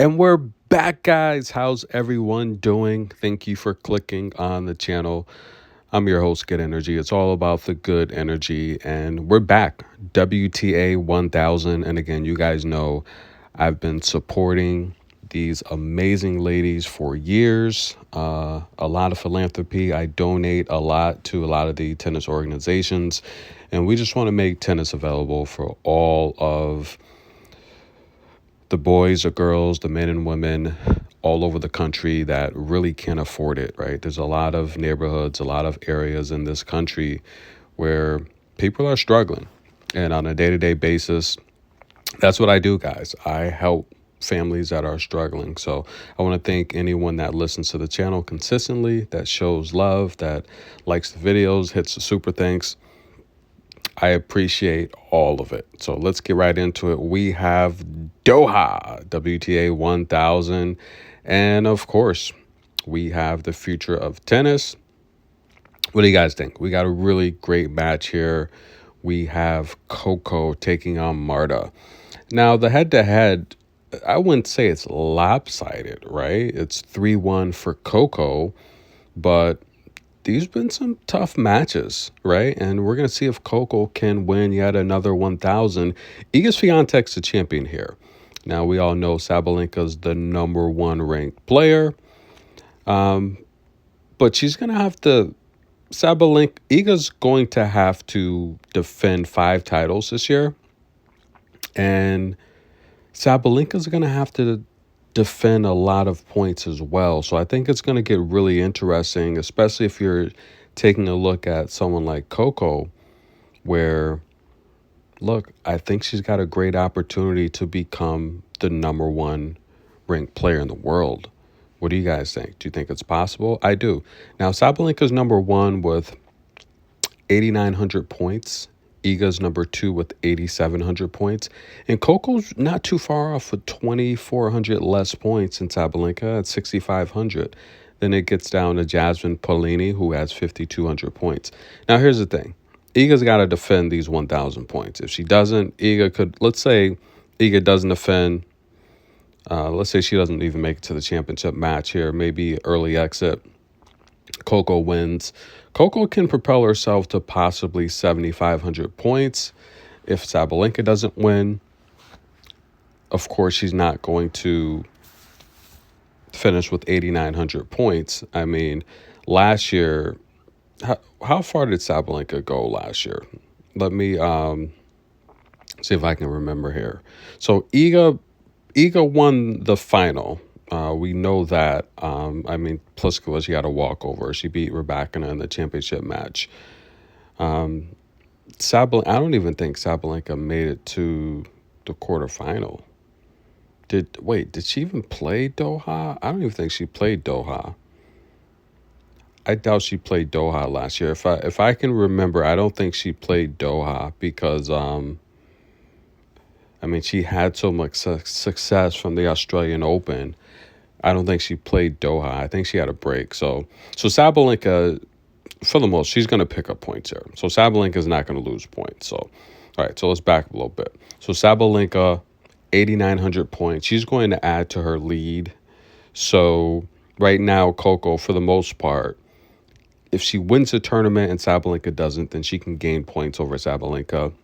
And we're back, guys. How's everyone doing? Thank you for clicking on the channel. I'm your host, Good Energy. It's all about the good energy. And we're back. WTA 1000. And again, you guys know I've been supporting these amazing ladies for years. A lot of philanthropy. I donate a lot to a lot of the tennis organizations. And we just want to make tennis available for all of the boys or girls, the men and women all over the country that really can't afford it, right? There's a lot of neighborhoods, a lot of areas in this country where people are struggling. And on a day-to-day basis, that's what I do, guys. I help families that are struggling. So I want to thank anyone that listens to the channel consistently, that shows love, that likes the videos, hits the super thanks. I appreciate all of it. So let's get right into it. We have Doha, WTA 1000. And of course, we have the future of tennis. What do you guys think? We got a really great match here. We have Coco taking on Marta. Now, the head-to-head, I wouldn't say it's lopsided, right? It's 3-1 for Coco, but these have been some tough matches, right? And we're going to see if Coco can win yet another 1,000. Iga Swiatek's the champion here. Now, we all know Sabalenka's the #1 ranked player. But she's going to have to... Iga's going to have to defend 5 titles this year. And Sabalenka's going to have to defend a lot of points as well. So I think it's going to get really interesting, especially if you're taking a look at someone like Coco, where, look, I think she's got a great opportunity to become the #1 ranked player in the world. What do you guys think? Do you think it's possible? I do. Now, Sabalenka's #1 with 8,900 points. Iga's #2 with 8,700 points. And Coco's not too far off with 2,400 less points than Sabalenka at 6,500. Then it gets down to Jasmine Paolini, who has 5,200 points. Now, here's the thing. Iga's got to defend these 1,000 points. If she doesn't, Iga could... Let's say Iga doesn't defend. Let's say she doesn't even make it to the championship match here. Maybe early exit. Coco wins. Coco can propel herself to possibly 7,500 points. If Sabalenka doesn't win, of course, she's not going to finish with 8,900 points. I mean, last year, how far did Sabalenka go last year? Let me see if I can remember here. So Iga won the final. We know that. I mean, Pliskova, she had a walkover. She beat Rybakina in the championship match. I don't even think Sabalenka made it to the quarterfinal. Did she even play Doha? I don't even think she played Doha. I doubt she played Doha last year. If I can remember, I don't think she played Doha because I mean, she had so much success from the Australian Open. I don't think she played Doha. I think she had a break. So Sabalenka, for the most, she's going to pick up points here. So Sabalenka's not going to lose points. So, all right, so let's back up a little bit. So Sabalenka, 8,900 points. She's going to add to her lead. So right now, Coco, for the most part, if she wins the tournament and Sabalenka doesn't, then she can gain points over Sabalenka.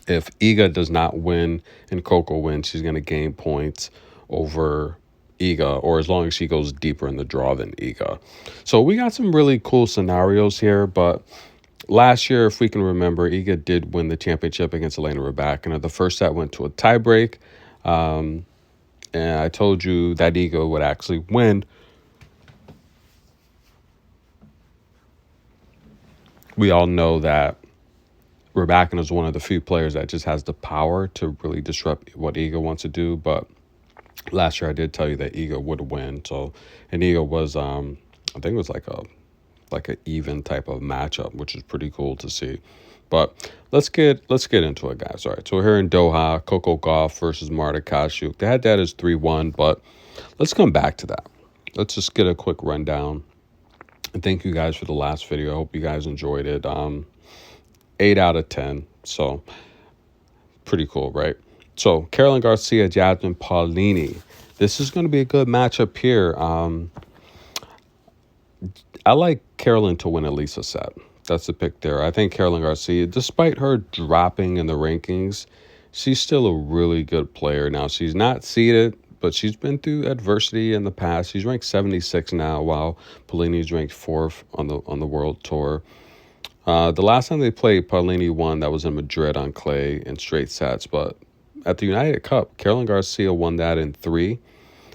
If Iga does not win and Coco wins, she's going to gain points over Iga, or as long as she goes deeper in the draw than Iga. So we got some really cool scenarios here, but last year, if we can remember, Iga did win the championship against Elena Rybakina. The first set went to a tiebreak, and I told you that Iga would actually win. We all know that Rybakina is one of the few players that just has the power to really disrupt what Iga wants to do, but last year I did tell you that Iga would win. So, and Iga was, I think it was like an even type of matchup, which is pretty cool to see. But let's get into it, guys. All right, so we're here in Doha, Coco Gauff versus Marta Kostyuk. The head-to-head is 3-1, but let's come back to that. Let's just get a quick rundown. And thank you guys for the last video. I hope you guys enjoyed it. 8 out of 10, so pretty cool, right? So Caroline Garcia, Jasmine Paolini. This is going to be a good matchup here. I like Carolyn to win at least a set. That's the pick there. I think Caroline Garcia, despite her dropping in the rankings, she's still a really good player. Now, she's not seeded, but she's been through adversity in the past. She's ranked 76 now, while Paolini's ranked 4th on the world tour. The last time they played, Paolini won. That was in Madrid on clay in straight sets. But at the United Cup, Caroline Garcia won that in 3.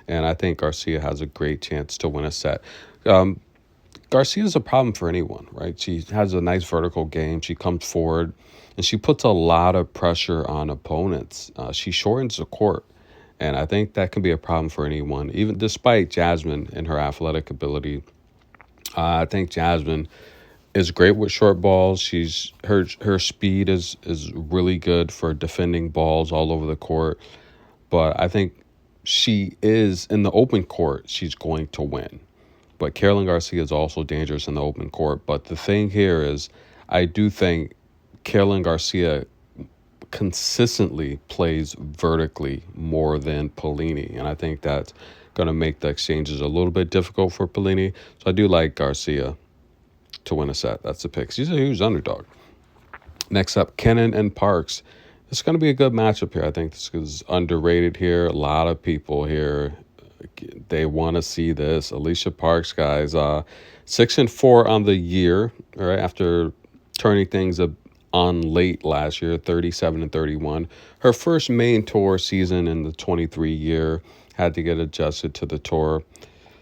And I think Garcia has a great chance to win a set. Garcia is a problem for anyone, right? She has a nice vertical game. She comes forward, and she puts a lot of pressure on opponents. She shortens the court, and I think that can be a problem for anyone, even despite Jasmine and her athletic ability. I think Jasmine is great with short balls. Her speed is really good for defending balls all over the court. But I think she is in the open court, she's going to win. But Caroline Garcia is also dangerous in the open court. But the thing here is, I do think Caroline Garcia consistently plays vertically more than Paolini. And I think that's going to make the exchanges a little bit difficult for Paolini. So I do like Garcia to win a set. That's the pick. She's a huge underdog. Next up, Kenin and Parks. It's going to be a good matchup here. I think this is underrated here. A lot of people here, they want to see this. Alicia Parks, guys, 6-4 on the year, all right, after turning things on late last year, 37-31. Her first main tour season in the 23 year, had to get adjusted to the tour.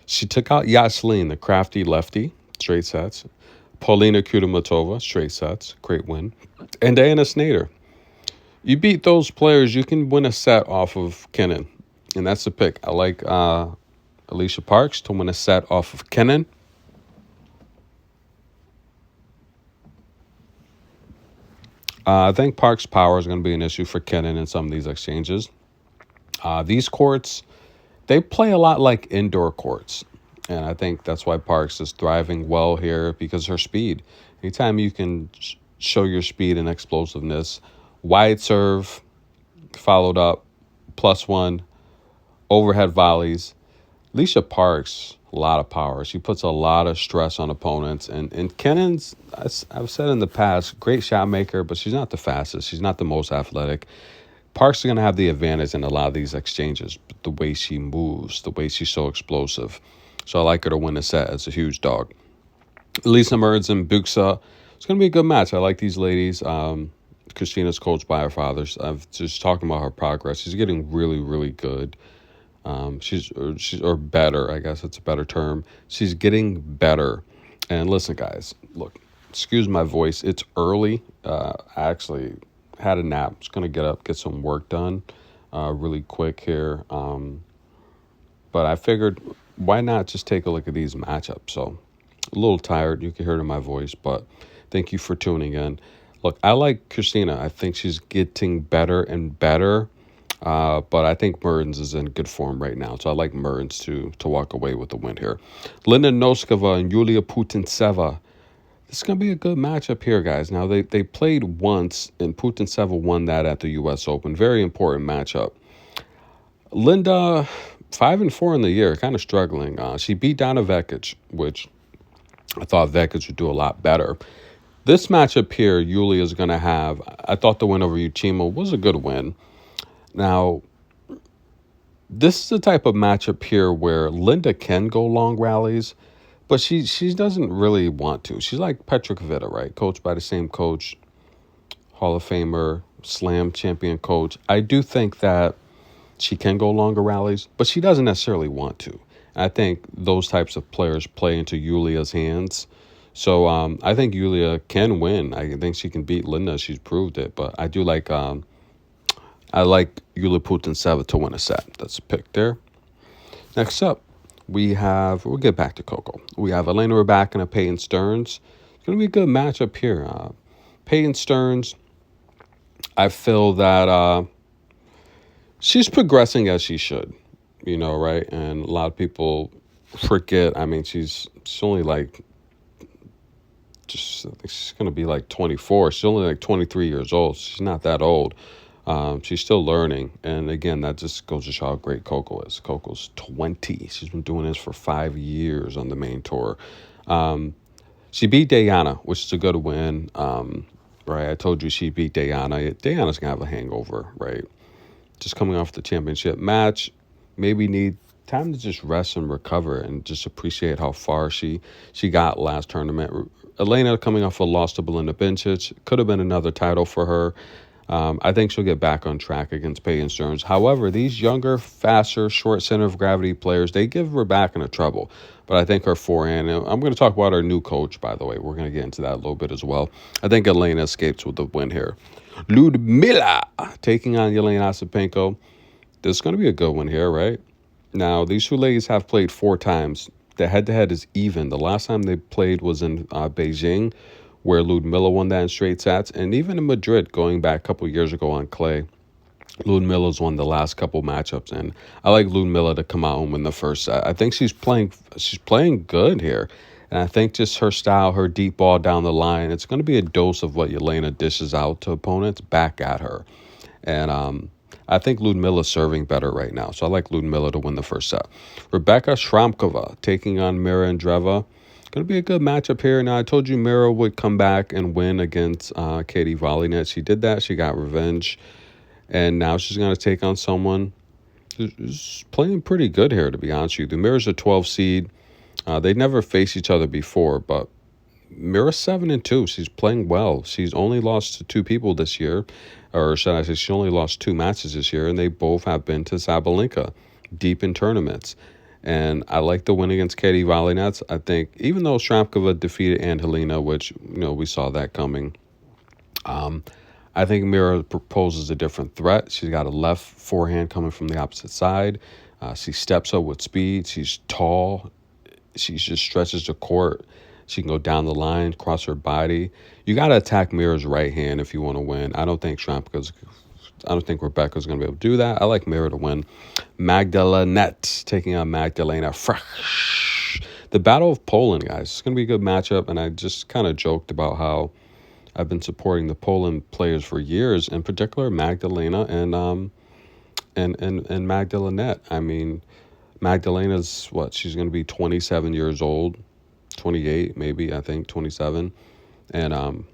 She took out Yashlin, the crafty lefty, straight sets. Paulina Kudermetova, straight sets, great win. And Diana Snyder. You beat those players, you can win a set off of Kenin. And that's the pick. I like Alicia Parks to win a set off of Kenin. I think Parks' power is going to be an issue for Kenin in some of these exchanges. These courts, they play a lot like indoor courts. And I think that's why Parks is thriving well here, because her speed. Anytime you can show your speed and explosiveness, wide serve, followed up, +1, overhead volleys. Alicia Parks, a lot of power. She puts a lot of stress on opponents. And Kenin's, I've said in the past, great shot maker, but she's not the fastest. She's not the most athletic. Parks is going to have the advantage in a lot of these exchanges, the way she moves, the way she's so explosive. So I like her to win a set as a huge dog. Lisa Mertens and Bucsa. It's going to be a good match. I like these ladies. Christina's coached by her father. I've just talking about her progress. She's getting really, really good. She's better. I guess it's a better term. She's getting better. And listen, guys, look, excuse my voice. It's early. I actually had a nap. Just gonna get up, get some work done, really quick here. But I figured, why not just take a look at these matchups? So a little tired. You can hear it in my voice, but thank you for tuning in. Look, I like Christina. I think she's getting better and better. But I think Mertens is in good form right now. So I like Mertens to walk away with the win here. Linda Noskova and Yulia Putintseva. This is going to be a good matchup here, guys. Now, they played once, and Putintseva won that at the U.S. Open. Very important matchup. Linda, 5-4 in the year, kind of struggling. She beat Donna Vekic, which I thought Vekic would do a lot better. This matchup here, Yulia is going to have, I thought the win over Uchima was a good win. Now, this is the type of matchup here where Linda can go long rallies, but she doesn't really want to. She's like Petra Kvitova, right? Coached by the same coach, Hall of Famer, Slam champion coach. I do think that she can go longer rallies, but she doesn't necessarily want to. I think those types of players play into Yulia's hands. So I think Yulia can win. I think she can beat Linda. She's proved it. But I do like Yulia Putintseva to win a set. That's a pick there. Next up, we'll get back to Coco. We have Elena Rybakina and Peyton Stearns. It's going to be a good matchup here. Peyton Stearns, I feel that she's progressing as she should, right? And a lot of people forget. I mean, she's only like, I think she's going to be like 24. She's only like 23 years old. She's not that old. She's still learning. And again, that just goes to show how great Coco is. Coco's 20. She's been doing this for 5 years on the main tour. She beat Diana, which is a good win. Right, I told you she beat Diana. Diana's going to have a hangover, right? Just coming off the championship match, maybe need time to just rest and recover and just appreciate how far she got last tournament. Elena coming off a loss to Belinda Bencic. Could have been another title for her. I think she'll get back on track against Peyton Stearns. However, these younger, faster, short center of gravity players, they give Rybakina trouble. But I think her forehand, and I'm going to talk about our new coach, by the way. We're going to get into that a little bit as well. I think Elena escapes with the win here. Ludmila taking on Yelena Ostapenko. This is going to be a good one here, right? Now, these two ladies have played 4 times. The head-to-head is even. The last time they played was in Beijing, where Ludmila won that in straight sets. And even in Madrid, going back a couple years ago on clay, Ludmila's won the last couple matchups. And I like Ludmila to come out and win the first set. I think she's playing good here. And I think just her style, her deep ball down the line, it's going to be a dose of what Yelena dishes out to opponents back at her. And I think Ludmila's serving better right now. So I like Ludmila to win the first set. Rebecca Sramkova taking on Mira Andreeva. Going to be a good matchup here. Now, I told you Mira would come back and win against Katie Vollinet. She did that. She got revenge. And now she's going to take on someone who's playing pretty good here, to be honest with you. Mira's a 12 seed. They never faced each other before, but Mira's 7-2. She's playing well. She's only lost to 2 people this year, or should I say she only lost 2 matches this year, and they both have been to Sabalenka deep in tournaments. And I like the win against Katie Vollinet. I think even though Sramkova defeated Angelina, which, we saw that coming, I think Mira proposes a different threat. She's got a left forehand coming from the opposite side. She steps up with speed. She's tall. She just stretches the court. She can go down the line, cross her body. You got to attack Mira's right hand if you want to win. I don't think Rebecca's going to be able to do that. I like Mira to win. Magdalena taking on Magdalena Frech. The Battle of Poland, guys. It's going to be a good matchup, and I just kind of joked about how I've been supporting the Poland players for years, in particular Magdalena and Magdalena. I mean, Magdalena's she's going to be 27 years old, 28 maybe, I think 27, and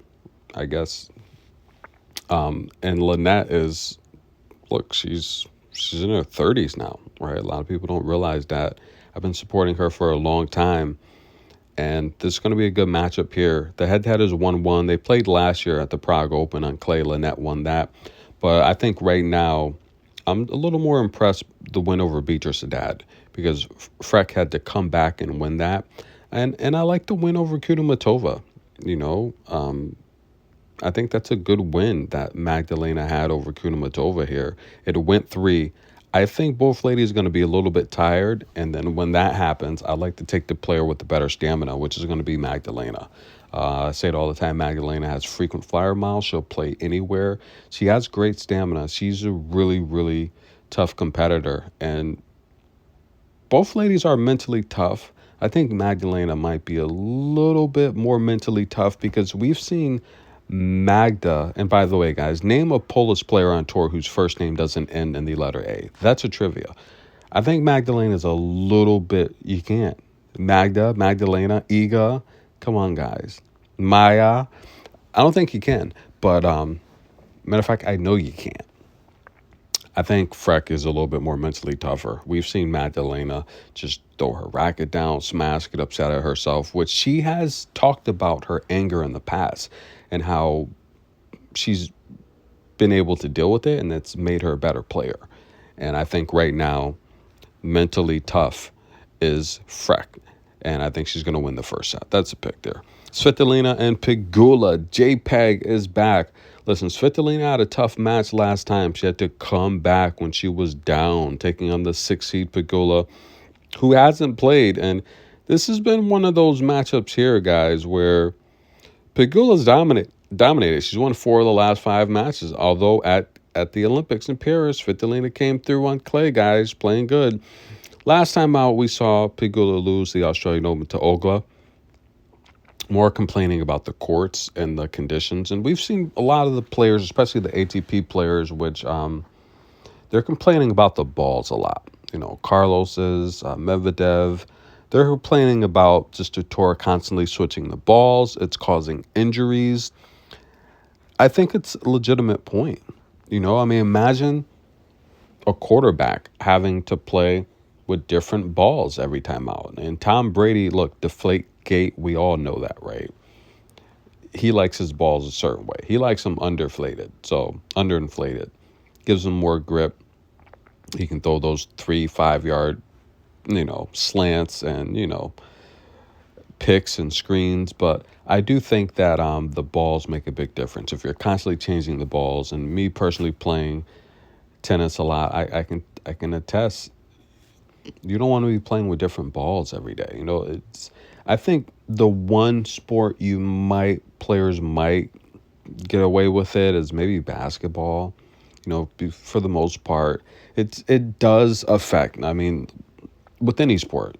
I guess and Lynette is, she's in her 30s now, right? A lot of people don't realize that. I've been supporting her for a long time. And this is going to be a good matchup here. The head-to-head is 1-1. They played last year at the Prague Open on clay. Lynette won that. But I think right now, I'm a little more impressed the win over Beatrice Haddad, because Frech had to come back and win that. And I like the win over Kudermetova. I think that's a good win that Magdalena had over Kudermetova here. It went 3. I think both ladies are going to be a little bit tired, and then when that happens, I like to take the player with the better stamina, which is going to be Magdalena. I say it all the time, Magdalena has frequent flyer miles. She'll play anywhere. She has great stamina. She's a really, really tough competitor, and both ladies are mentally tough. I think Magdalena might be a little bit more mentally tough, because we've seen Magda, and by the way, guys, name a Polish player on tour whose first name doesn't end in the letter A. That's a trivia. I think Magdalena is a little bit, you can't. Magdalena, Iga, come on, guys. Maya, I don't think you can, but matter of fact, I know you can't. I think Frech is a little bit more mentally tougher. We've seen Magdalena just throw her racket down, smash, get upset at herself, which she has talked about her anger in the past and how she's been able to deal with it, and it's made her a better player. And I think right now, mentally tough is Frech, and I think she's going to win the first set. That's a pick there. Svitolina and Pegula. JPEG is back. Listen, Svitolina had a tough match last time. She had to come back when she was down, taking on the 6 seed Pegula, who hasn't played. And this has been one of those matchups here, guys, where Pegula's dominated. She's won 4 of the last 5 matches, although at the Olympics in Paris, Svitolina came through on clay, guys, playing good. Last time out, we saw Pegula lose the Australian Open to Ogla. more complaining about the courts and the conditions. And we've seen a lot of the players, especially the ATP players, which they're complaining about the balls a lot. Carlos's, Medvedev, they're complaining about just the tour constantly switching the balls. It's causing injuries. I think it's a legitimate point. Imagine a quarterback having to play with different balls every time out. And Tom Brady, look, deflate gate, we all know that, right? He likes his balls a certain way. He likes them underinflated. Gives him more grip. He can throw those 3-5 yard, slants and, picks and screens. But I do think that the balls make a big difference. If you're constantly changing the balls, and me personally playing tennis a lot, I can attest, you don't want to be playing with different balls every day. I think the one sport players might get away with it is maybe basketball. For the most part, it does affect. I mean, with any sport,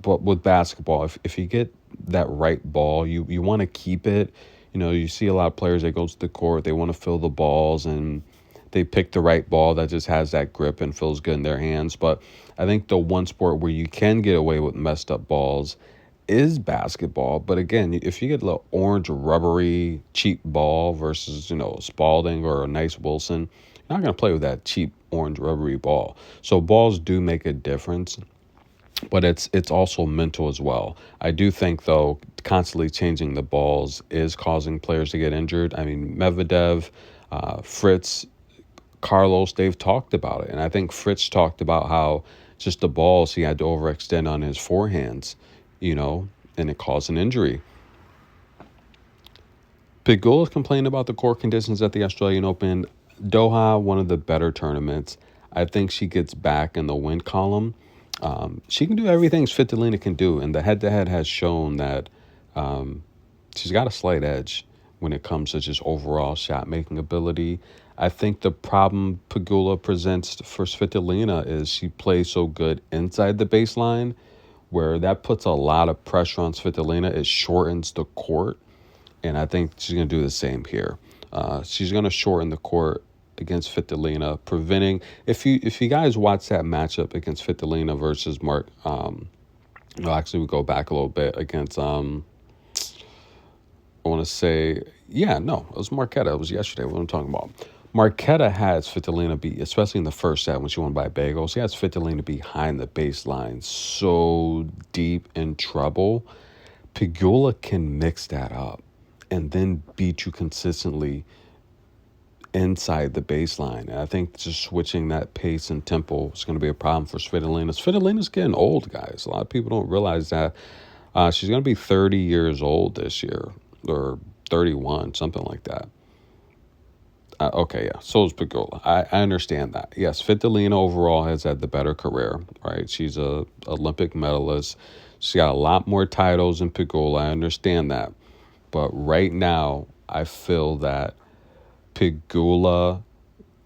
but with basketball, if you get that right ball, you want to keep it. You see a lot of players that go to the court, they want to fill the balls, and they pick the right ball that just has that grip and feels good in their hands. But I think the one sport where you can get away with messed up balls is basketball. But again, if you get a little orange, rubbery, cheap ball versus, Spalding or a nice Wilson, you're not going to play with that cheap, orange, rubbery ball. So balls do make a difference, but it's also mental as well. I do think, though, constantly changing the balls is causing players to get injured. I mean, Medvedev, Fritz, Carlos, they've talked about it. And I think Fritz talked about how just the balls he had to overextend on his forehands, and it caused an injury. Pegula complained about the court conditions at the Australian Open. Doha, one of the better tournaments. I think she gets back in the win column. She can do everything Svitolina can do, and the head-to-head has shown that she's got a slight edge when it comes to just overall shot-making ability. I think the problem Pegula presents for Svitolina is she plays so good inside the baseline, where that puts a lot of pressure on Svitolina. It shortens the court, and I think she's going to do the same here. She's going to shorten the court against Svitolina, preventing, if you guys watch that matchup against Svitolina versus actually we go back a little bit against I want to say, it was Marquetta. It was yesterday. What I'm talking about. Marquetta has Svitolina beat, especially in the first set when she won by bagels. He has Svitolina behind the baseline, so deep in trouble. Pegula can mix that up and then beat you consistently inside the baseline. And I think just switching that pace and tempo is going to be a problem for Svitolina. Svitolina's getting old, guys. A lot of people don't realize that. She's going to be 30 years old this year, or 31, something like that. So is Pegula. I understand that. Yes, Svitolina overall has had the better career, right? She's a Olympic medalist. She got a lot more titles than Pegula. I understand that. But right now, I feel that Pegula,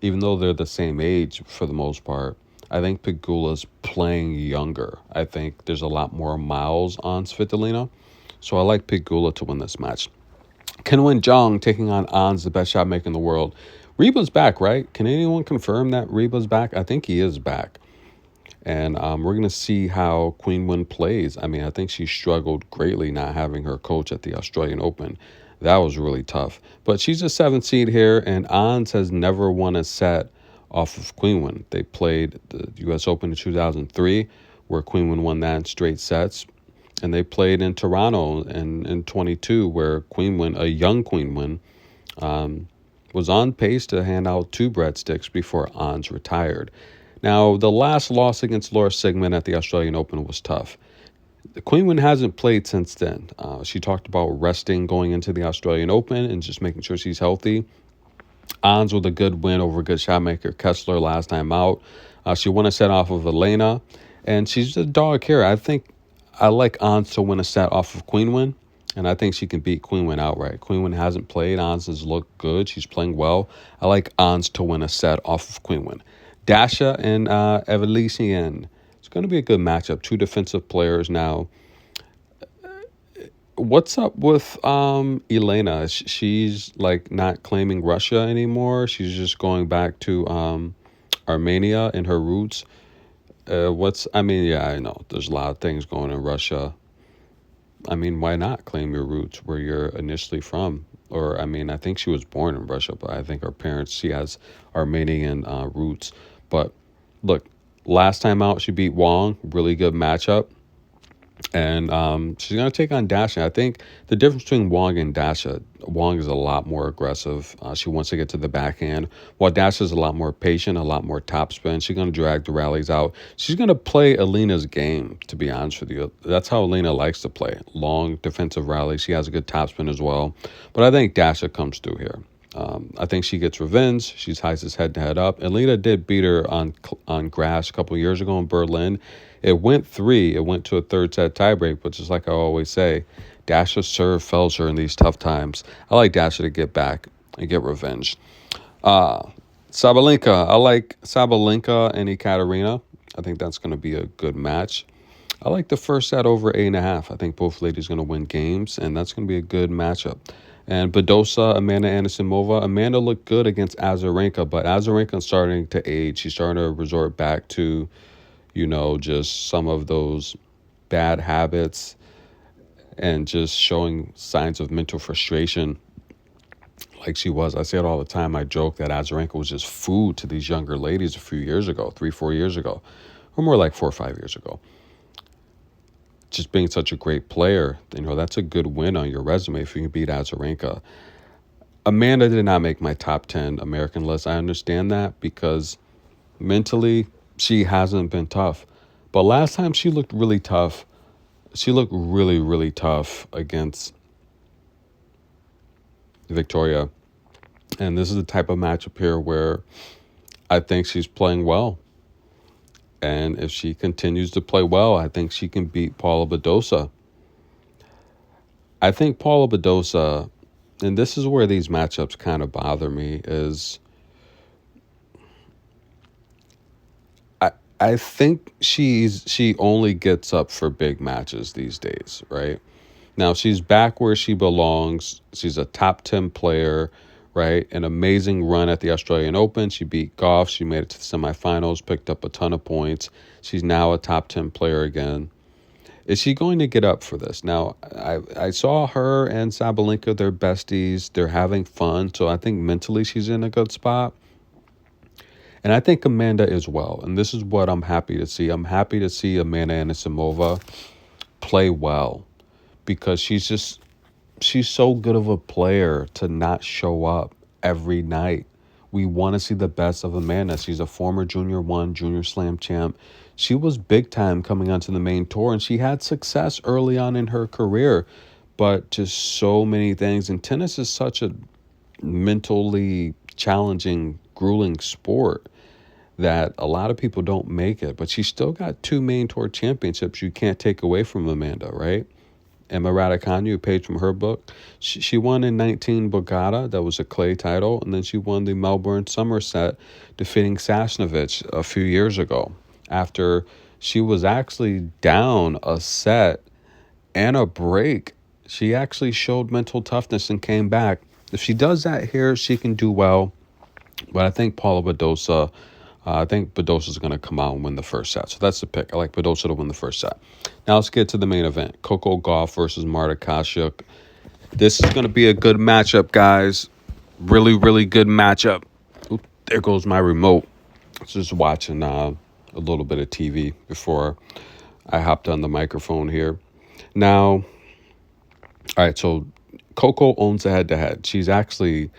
even though they're the same age for the most part, I think Pegula's playing younger. I think there's a lot more miles on Svitolina. So I like Pegula to win this match. Kenin Zheng taking on Ans, the best shot maker in the world. Ryba's back, right? Can anyone confirm that Ryba's back? I think he is back. And we're going to see how Queen Wen plays. I mean, I think she struggled greatly not having her coach at the Australian Open. That was really tough. But she's a 7th seed here, and Ans has never won a set off of Queen Wen. They played the U.S. Open in 2003, where Queen Wen won that in straight sets. And they played in Toronto in 22, where Queen Wen, a young Queen Wen, was on pace to hand out 2 breadsticks before Ans retired. Now, the last loss against Laura Siegemund at the Australian Open was tough. The Queen Wen hasn't played since then. She talked about resting going into the Australian Open and just making sure she's healthy. Ans with a good win over good shotmaker Kessler last time out. She won a set off of Elena, and she's a dog here. I like Ans to win a set off of Queen Wen, and I think she can beat Queen Wen outright. Queen Wen hasn't played. Ans has looked good. She's playing well. I like Ans to win a set off of Queen Wen. Dasha and Avanesyan. It's going to be a good matchup. 2 defensive players now. What's up with Elena? She's like not claiming Russia anymore. She's just going back to Armenia in her roots. I mean, yeah, I know there's a lot of things going in Russia. I mean, why not claim your roots where you're initially from? Or, I mean, I think she was born in Russia, but I think her parents, she has Armenian roots. But look, last time out, she beat Wong. Really good matchup. And she's going to take on Dasha. I think the difference between Wong and Dasha, Wong is a lot more aggressive. She wants to get to the backhand, while Dasha is a lot more patient, a lot more topspin. She's going to drag the rallies out. She's going to play Alina's game, to be honest with you. That's how Alina likes to play. Long defensive rallies. She has a good topspin as well. But I think Dasha comes through here. I think she gets revenge. She ties his head-to-head up. Alina did beat her on grass a couple of years ago in Berlin. It went 3. It went to a third set tiebreak, but just like I always say, Dasha's serve fells her in these tough times. I like Dasha to get back and get revenge. Sabalenka. I like Sabalenka and Ekaterina. I think that's going to be a good match. I like the first set over 8.5. I think both ladies are going to win games, and that's going to be a good matchup. And Badosa, Amanda Anisimova. Amanda looked good against Azarenka, but Azarenka's starting to age. She's starting to resort back to, just some of those bad habits and just showing signs of mental frustration like she was. I say it all the time. I joke that Azarenka was just food to these younger ladies a few years ago, 3-4 years ago, or more like 4 or 5 years ago. Just being such a great player, that's a good win on your resume if you can beat Azarenka. Amanda did not make my top 10 American list. I understand that because mentally she hasn't been tough. But last time she looked really tough. She looked really, really tough against Victoria. And this is the type of matchup here where I think she's playing well. And if she continues to play well, I think she can beat Paula Badosa. I think Paula Badosa, and this is where these matchups kind of bother me, is I think she only gets up for big matches these days, right? Now, she's back where she belongs. She's a top 10 player, right? An amazing run at the Australian Open. She beat Gauff. She made it to the semifinals, picked up a ton of points. She's now a top 10 player again. Is she going to get up for this? Now, I saw her and Sabalenka, they're besties. They're having fun. So I think mentally she's in a good spot. And I think Amanda as well. And this is what I'm happy to see. I'm happy to see Amanda Anisimova play well because she's so good of a player to not show up every night. We want to see the best of Amanda. She's a former Junior 1, Junior Slam champ. She was big time coming onto the main tour, and she had success early on in her career, but just so many things. And tennis is such a mentally challenging, grueling sport that a lot of people don't make it. But she still got 2 main tour championships you can't take away from Amanda, right? Emma Raducanu, a page from her book. She won in 19 Bogota. That was a clay title. And then she won the Melbourne Somerset, defeating Sasnovich a few years ago after she was actually down a set and a break. She actually showed mental toughness and came back. If she does that here, she can do well. But I think Paula Badosa, I think Badosa is going to come out and win the first set. So that's the pick. I like Badosa to win the first set. Now let's get to the main event. Coco Gauff versus Marta Kostyuk. This is going to be a good matchup, guys. Really, really good matchup. Oop, there goes my remote. I was just watching a little bit of TV before I hopped on the microphone here. Now, all right, so Coco owns a head-to-head. She's actually,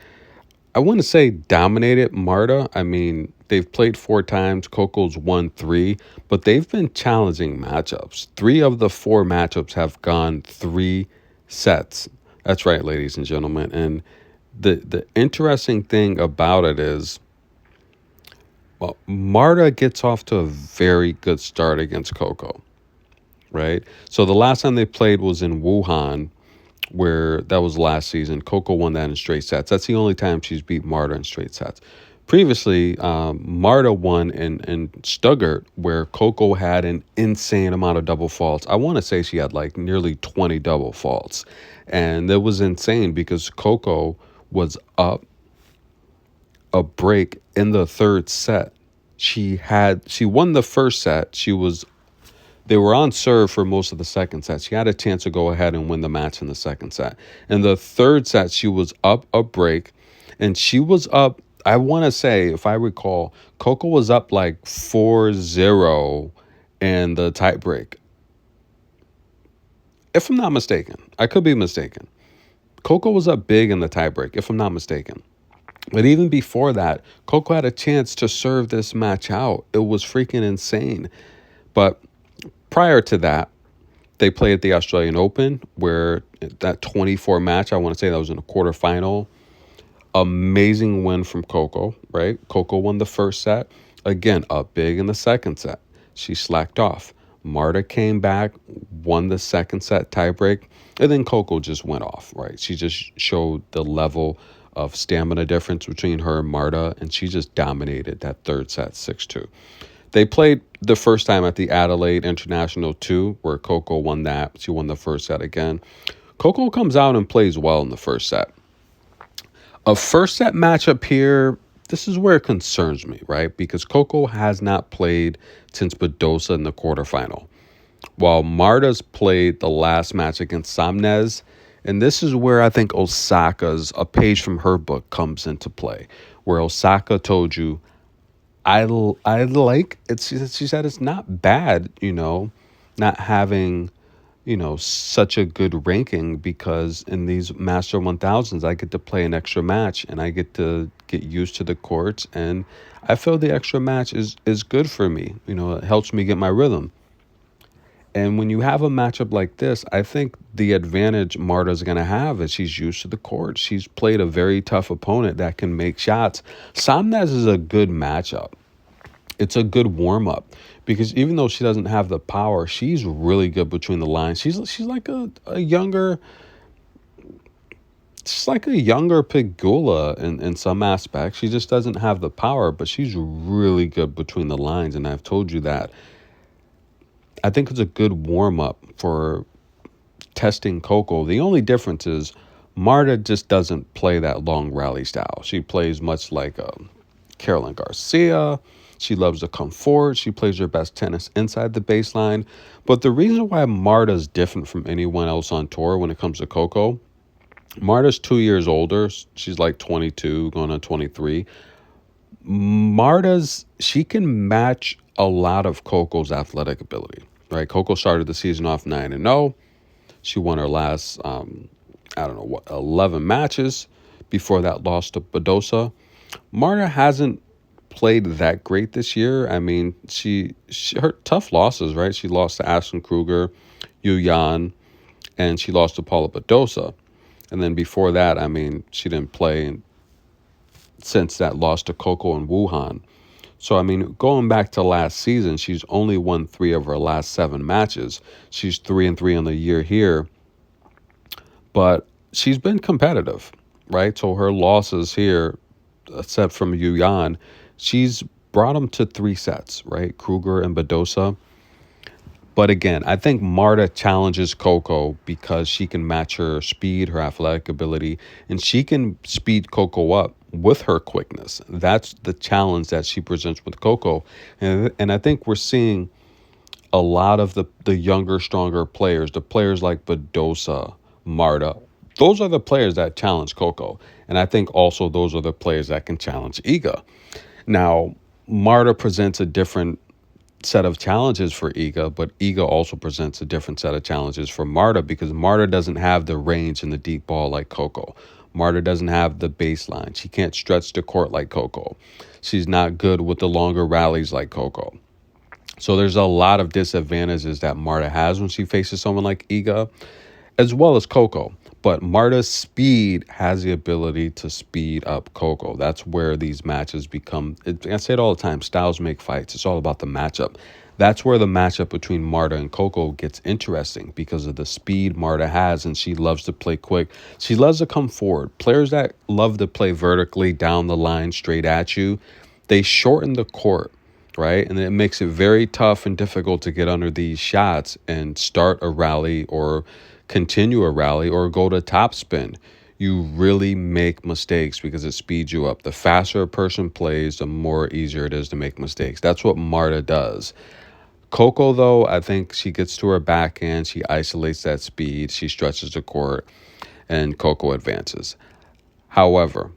I wouldn't say dominated Marta. I mean, they've played 4 times. Coco's won 3, but they've been challenging matchups. 3 of the 4 matchups have gone 3 sets. That's right, ladies and gentlemen. And the interesting thing about it is, well, Marta gets off to a very good start against Coco, right? So the last time they played was in Wuhan, where that was last season. Coco won that in straight sets. That's the only time she's beat Marta in straight sets. Previously, Marta won in Stuttgart, where Coco had an insane amount of double faults. I want to say she had like nearly 20 double faults. And it was insane because Coco was up a break in the third set. She won the first set. They were on serve for most of the second set. She had a chance to go ahead and win the match in the second set. In the third set, she was up a break, and she was up, I want to say, if I recall, Coco was up like 4-0 in the tie break. If I'm not mistaken. I could be mistaken. Coco was up big in the tie break, if I'm not mistaken. But even before that, Coco had a chance to serve this match out. It was freaking insane. But prior to that, they played at the Australian Open, where that 24 match, I want to say that was in a quarterfinal. Amazing win from Coco, right? Coco won the first set. Again, up big in the second set. She slacked off. Marta came back, won the second set tiebreak, and then Coco just went off, right? She just showed the level of stamina difference between her and Marta, and she just dominated that third set 6-2. They played the first time at the Adelaide International 2, where Coco won that. She won the first set again. Coco comes out and plays well in the first set. A first set matchup here, this is where it concerns me, right? Because Coco has not played since Badosa in the quarterfinal, while Marta's played the last match against Samnes. And this is where I think a page from her book comes into play, where Osaka told you, I like it. She said it's not bad, not having, such a good ranking, because in these Master 1000s, I get to play an extra match and I get to get used to the courts. And I feel the extra match is good for me. It helps me get my rhythm. And when you have a matchup like this, I think the advantage Marta's going to have is she's used to the court. She's played a very tough opponent that can make shots. Samnes is a good matchup. It's a good warm-up, because even though she doesn't have the power, she's really good between the lines. She's like a younger Pegula in some aspects. She just doesn't have the power, but she's really good between the lines, and I've told you that. I think it's a good warm-up for testing Coco. The only difference is Marta just doesn't play that long rally style. She plays much like Caroline Garcia. She loves to come forward. She plays her best tennis inside the baseline. But the reason why Marta's different from anyone else on tour when it comes to Coco, Marta's 2 years older. She's like 22, going on 23. She can match a lot of Coco's athletic ability, right? Coco started the season off 9-0. She won her last, 11 matches. Before that, lost to Badosa. Marta hasn't played that great this year. I mean, she her tough losses, right? She lost to Ashlyn Kruger, Yu Yan, and she lost to Paula Badosa. And then before that, I mean, she didn't play since that loss to Coco in Wuhan. So, I mean, going back to last season, she's only won 3 of her last 7 matches. She's 3-3 on the year here. But she's been competitive, right? So her losses here, except from Yu Yan, she's brought them to 3 sets, right? Kruger and Badosa. But again, I think Marta challenges Coco because she can match her speed, her athletic ability, and she can speed Coco up with her quickness. That's the challenge that she presents with Coco. And I think we're seeing a lot of the younger, stronger players, the players like Badosa, Marta. Those are the players that challenge Coco. And I think also those are the players that can challenge Iga. Now, Marta presents a different set of challenges for Iga, but Iga also presents a different set of challenges for Marta, because Marta doesn't have the range in the deep ball like Coco. Marta doesn't have the baseline. She can't stretch the court like Coco. She's not good with the longer rallies like Coco. So there's a lot of disadvantages that Marta has when she faces someone like Iga, as well as Coco. But Marta's speed has the ability to speed up Coco. That's where these matches become, I say it all the time, styles make fights. It's all about the matchup. That's where the matchup between Marta and Coco gets interesting because of the speed Marta has, and she loves to play quick. She loves to come forward. Players that love to play vertically down the line straight at you, they shorten the court, right? And it makes it very tough and difficult to get under these shots and start a rally or continue a rally or go to topspin. You really make mistakes because it speeds you up. The faster a person plays, the more easier it is to make mistakes. That's what Marta does. Coco, though, I think she gets to her backhand. She isolates that speed. She stretches the court, and Coco advances. However,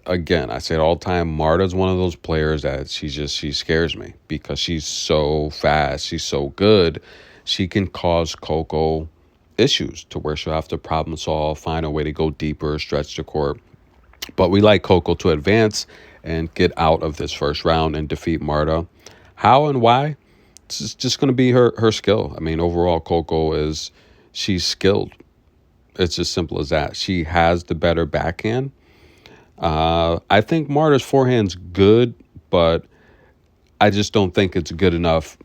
again, I say it all the time, Marta's one of those players that she scares me because she's so fast. She's so good. She can cause Coco issues to where she'll have to problem solve, find a way to go deeper, stretch the court. But we like Coco to advance and get out of this first round and defeat Marta. How and why? It's just going to be her skill. I mean, overall, she's skilled. It's as simple as that. She has the better backhand. I think Marta's forehand's good, but I just don't think it's good enough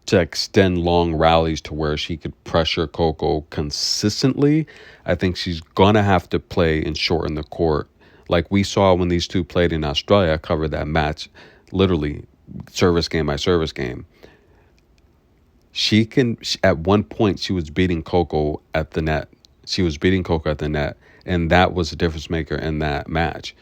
to extend long rallies to where she could pressure Coco consistently. I think she's going to have to play and shorten the court. Like we saw when these two played in Australia, I covered that match, literally service game by service game. At one point, she was beating Coco at the net. And that was the difference maker in that match.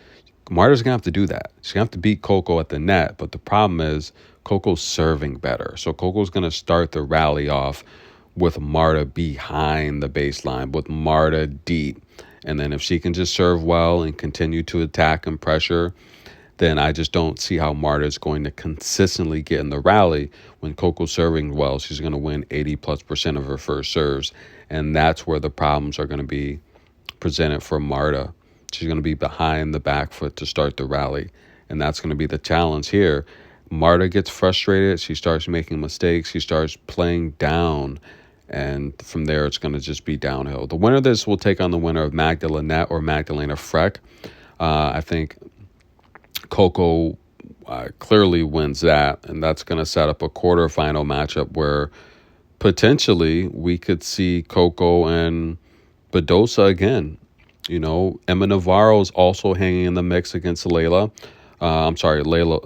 Marta's going to have to do that. She's going to have to beat Coco at the net, but the problem is Coco's serving better. So Coco's going to start the rally off with Marta behind the baseline, with Marta deep. And then if she can just serve well and continue to attack and pressure, then I just don't see how Marta is going to consistently get in the rally. When Coco's serving well, she's going to win 80+% of her first serves. And that's where the problems are going to be presented for Marta. She's going to be behind the back foot to start the rally. And that's going to be the challenge here. Marta gets frustrated. She starts making mistakes. She starts playing down. And from there, it's going to just be downhill. The winner of this will take on the winner of Magdalena or Magdalena Freck. I think Coco clearly wins that. And that's going to set up a quarterfinal matchup where potentially we could see Coco and Badosa again. You know, Emma Navarro's also hanging in the mix against Layla. Layla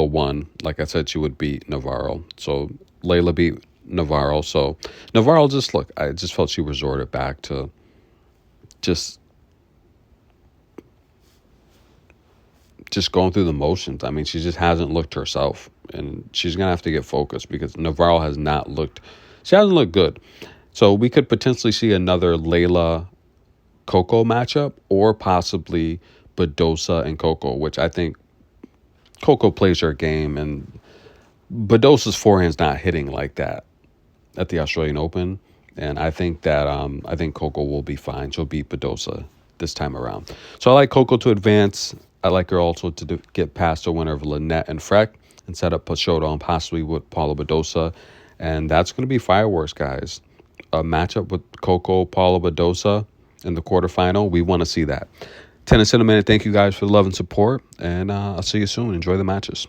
won. Like I said, she would beat Navarro. So Layla beat Navarro. So Navarro I just felt she resorted back to just going through the motions. I mean, she just hasn't looked herself. And she's going to have to get focused because Navarro hasn't looked good. So we could potentially see another Layla Coco matchup or possibly Badosa and Coco, which I think Coco plays her game and Badosa's forehand's not hitting like that at the Australian Open. And I think that Coco will be fine. She'll beat Badosa this time around. So I like Coco to advance. I like her also to get past the winner of Lynette and Freck and set up a showdown possibly with Paula Badosa. And that's going to be fireworks, guys. A matchup with Coco, Paula Badosa in the quarterfinal. We want to see that. Tennis in a minute. Thank you guys for the love and support. And I'll see you soon. Enjoy the matches.